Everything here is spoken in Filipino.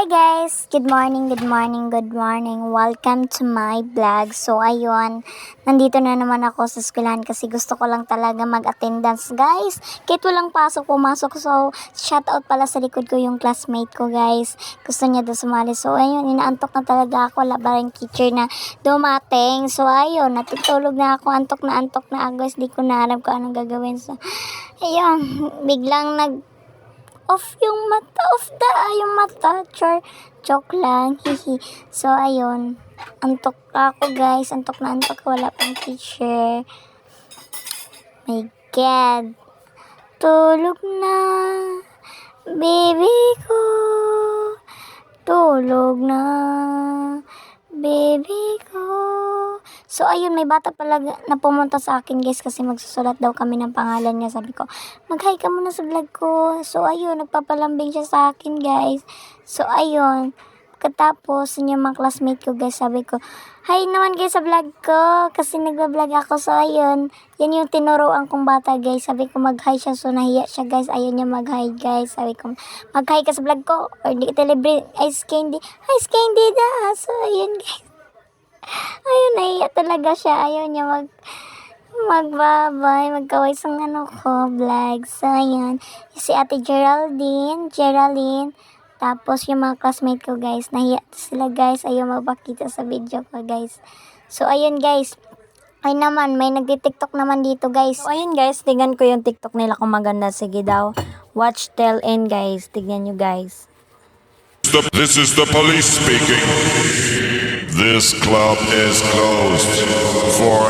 Guys, good morning, good morning, good morning. Welcome to my vlog. So ayun, nandito na naman ako sa eskwelahan kasi gusto ko lang talaga mag-attendance, guys. Kahit walang pasok, pumasok. So shout out pala sa likod ko yung classmate ko, guys. Gusto niya daw sumali. So ayun, inaantok na talaga ako. Wala ba rin teacher na dumating. So ayun, natutulog na ako. Antok na ako, guys. Di ko na alam kung anong gagawin. So ayun, biglang off yung mata, yung mata, joke lang, hihi. So, ayun, antok ako, guys, antok na antok, wala pang teacher. My God, tulog na, baby ko, tulog na, baby ko. So, ayun, may bata pala na pumunta sa akin, guys, kasi magsusulat daw kami ng pangalan niya. Sabi ko, mag-hi ka muna sa vlog ko. So, ayun, nagpapalambing siya sa akin, guys. So, ayun, pagkatapos, yung mga classmate ko, guys, sabi ko, hi naman, guys, sa vlog ko, kasi nagbablog ako. So, ayun, yan yung tinuruan kong bata, guys. Sabi ko, mag-hi siya. So, nahiya siya, guys. Ayun niya mag-hi, guys. Sabi ko, mag-hi ka sa vlog ko, or di kita libre ice candy. Ice candy da. So, ayun, guys. Ayun, nahiya talaga siya. Ayaw niya magbabay, magkaway sa vlog. So, ayun. Si Ate Geraldine. Tapos, yung mga classmate ko, guys. Nahiya sila, guys. Ayaw magpakita sa video ko, guys. So, ayun, guys. Ay naman, may nagti-tiktok naman dito, guys. So, ayun, guys. Tignan ko yung tiktok nila kung maganda. Sige daw. Watch till end, guys. Tignan nyo, guys. This is the police speaking. This club is closed for